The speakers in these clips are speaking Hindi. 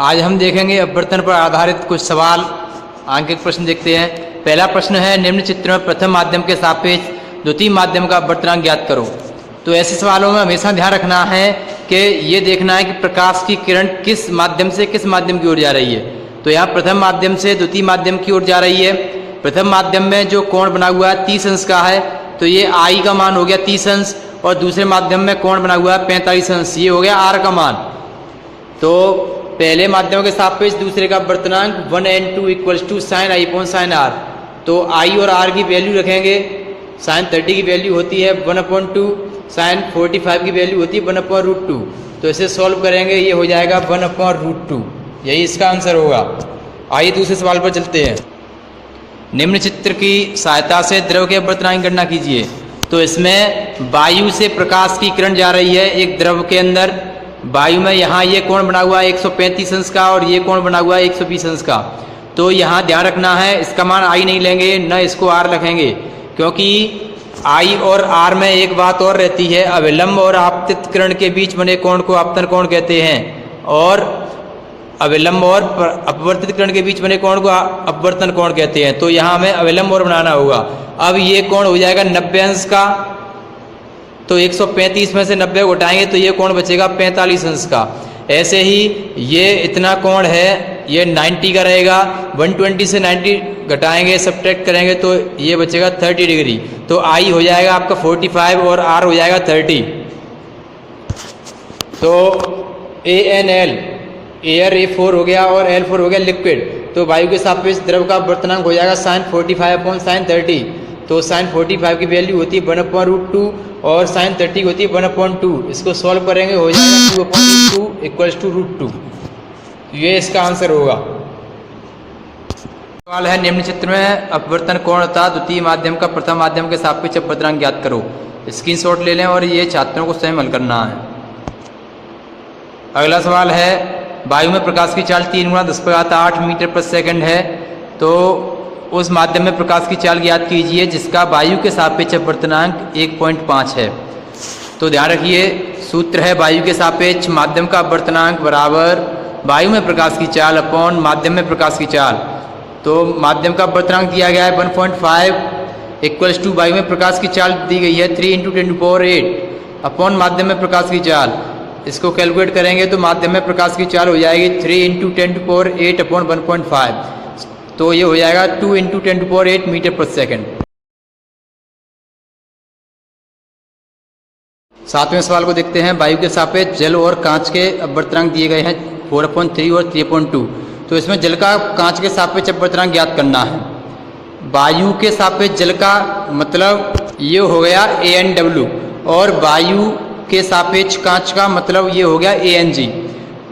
आज हम देखेंगे अपवर्तन पर आधारित कुछ सवाल। आंकिक प्रश्न देखते हैं। पहला प्रश्न है, निम्न चित्र में प्रथम माध्यम के सापेक्ष द्वितीय माध्यम का अपवर्तनांक ज्ञात करो। तो ऐसे सवालों में हमेशा ध्यान रखना है कि ये देखना है कि प्रकाश की किरण किस माध्यम से किस माध्यम की ओर जा रही है। तो यहाँ प्रथम माध्यम से द्वितीय माध्यम की ओर जा रही है। प्रथम माध्यम में जो कोण बना हुआ है 30 अंश का है, तो ये आई का मान हो गया 30 अंश, और दूसरे माध्यम में कोण बना हुआ है 45 अंश, ये हो गया आर का मान। तो पहले माध्यम के सापेक्ष दूसरे का अपवर्तनांक 1n2 equals to sine i upon sine r. तो आई और आर की वैल्यू रखेंगे। साइन 30 की वैल्यू होती है 1/2, साइन 45 की वैल्यू होती है 1/√2। तो इसे सॉल्व करेंगे, ये हो जाएगा 1/√2। यही इसका आंसर होगा। आइए दूसरे सवाल पर चलते हैं। निम्न चित्र की सहायता से द्रव के अपवर्तनांक की गणना कीजिए। तो इसमें वायु से प्रकाश की किरण जा रही है एक द्रव के अंदर। वायु में यहाँ ये कोण बना हुआ है 135 अंश का, और ये कोण बना हुआ है 120 अंश का। तो यहाँ ध्यान रखना है, इसका मान आई नहीं लेंगे, न इसको आर रखेंगे, क्योंकि आई और आर में एक बात और रहती है, अविलंब और आपतित किरण के बीच बने कोण को आपतन कोण कहते हैं, और अविलंब और अपवर्तित किरण के बीच बने कोण को अपवर्तन कोण कहते हैं। तो यहाँ हमें अविलंब और बनाना होगा। अब ये कोण हो जाएगा 90 अंश का, तो 135 में से 90 घटाएंगे तो ये कोण बचेगा 45 अंश का। ऐसे ही ये इतना कोण है, ये 90 का रहेगा। 120 से 90 घटाएंगे, सब्ट्रैक्ट करेंगे तो ये बचेगा 30 डिग्री। तो आई हो जाएगा आपका 45 और आर हो जाएगा 30। तो ANL एयर A4 हो गया और L4 हो गया लिक्विड। तो वायु के सापेक्ष द्रव का अपवर्तनांक हो जाएगा sin 45 अपॉन sin 30। तो sin 45 की वैल्यू होती है 1/√2 और sin 30 होती है 1/2। इसको सॉल्व करेंगे, हो जाएगा 2/2 इक्वल्स टू √2। ये इसका आंसर होगा। सवाल है, निम्न चित्र में अपवर्तन कोण तथा द्वितीय माध्यम का प्रथम माध्यम के सापेक्ष अपवर्तनांक ज्ञात करो। स्क्रीनशॉट ले लें और ये छात्रों को स्वयं हल करना है। अगला सवाल है, वायु में प्रकाश की चाल 3 × 10⁸ मीटर प्रति सेकंड है। तो उस माध्यम में प्रकाश की चाल ज्ञात कीजिए जिसका वायु के सापेक्ष अपवर्तनांक 1.5 है। तो ध्यान रखिए, सूत्र है वायु के सापेक्ष माध्यम का अपवर्तनांक बराबर वायु में प्रकाश की चाल अपॉन माध्यम में प्रकाश की चाल। तो माध्यम का अपवर्तनांक दिया गया है 1.5 इक्वल्स टू वायु में प्रकाश की चाल दी गई है 3 × 10⁸ अपॉन माध्यम में प्रकाश की चाल। इसको कैलकुलेट करेंगे तो माध्यम में प्रकाश की चाल हो जाएगी 3 × 10⁸ अपॉन 1.5। तो ये हो जाएगा 2 × 10⁸ मीटर प्रति सेकंड। सातवें सवाल को देखते हैं। वायु के सापेक्ष जल और कांच के अपवर्तनांक दिए गए हैं 4/3 और 3/2। तो इसमें जल का कांच के सापेक्ष अपवर्तनांक ज्ञात करना है। वायु के सापेक्ष जल का मतलब ये हो गया ANW, और वायु के सापेक्ष कांच का मतलब ये हो गया ANG।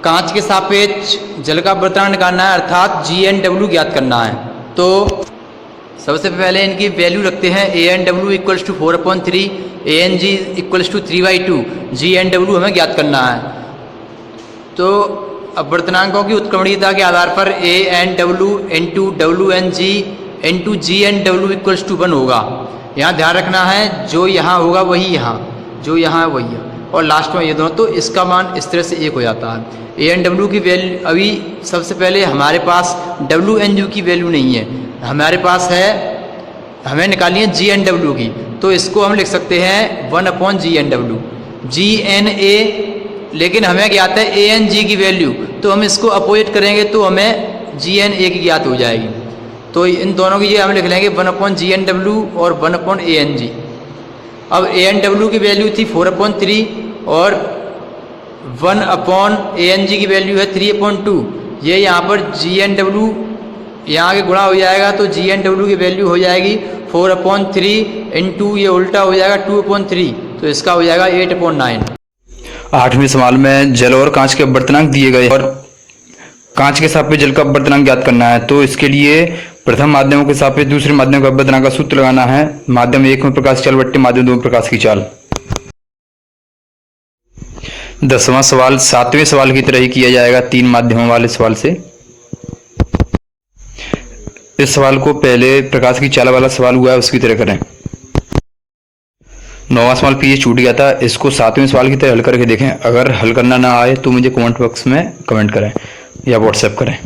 कांच के सापेक्ष जल का अपवर्तनांक निकालना है, अर्थात GNW ज्ञात करना है। तो सबसे पहले इनकी वैल्यू रखते हैं। ANW equals to 4/3, ANG equals to 3/2, GNW हमें ज्ञात करना है। तो अपवर्तनांकों की उत्क्रमणीयता के आधार पर ANW into WNG into GNW equals to 1 होगा। यहाँ ध्यान रखना है, जो यहाँ होगा वही यहाँ, जो यहाँ है वही है, और लास्ट में ये दोनों। तो इसका मान इस तरह से 1 हो जाता है। ANW की वैल्यू अभी सबसे पहले हमारे पास WNU की वैल्यू नहीं है, हमारे पास है, हमें निकालनी है GNW की। तो इसको हम लिख सकते हैं 1/GNW। GNA, लेकिन हमें ज्ञात है ANG की वैल्यू, तो हम इसको अपोजिट करेंगे तो हमें GNA की ज्ञात हो जाएगी। तो इन दोनों की ये हम लिख लेंगे 1/GNW और 1/ANG। अब ANW की वैल्यू थी 4/3 और 1/ANG की वैल्यू है 3/2। ये यहाँ पर GNW यहाँ के गुणा हो जाएगा, तो GNW की वैल्यू हो जाएगी 4/3 इंटू ये उल्टा हो जाएगा 2/3। तो इसका हो जाएगा 8/9। 8वें सवाल में जल और कांच के अपवर्तनांक दिए गए और कांच के सापेक्ष जल का अपवर्तनांक ज्ञात करना है। तो इसके लिए प्रथम माध्यमों के सापेक्ष दूसरे माध्यम का अपवर्तनांक का सूत्र लगाना है। माध्यम 1 में प्रकाश की चाल बट्टे माध्यम 2 में प्रकाश की चाल। 10वां सवाल 7वें सवाल की तरह ही किया जाएगा 3 माध्यमों वाले सवाल से। इस सवाल को पहले प्रकाश की चाल वाला सवाल हुआ है उसकी तरह करें। 9वां सवाल पीछे छूट गया था, इसको 7वें सवाल की तरह हल करके देखें। अगर हल करना ना आए तो मुझे कमेंट बॉक्स में कमेंट करें। या व्हाट्सएप करें।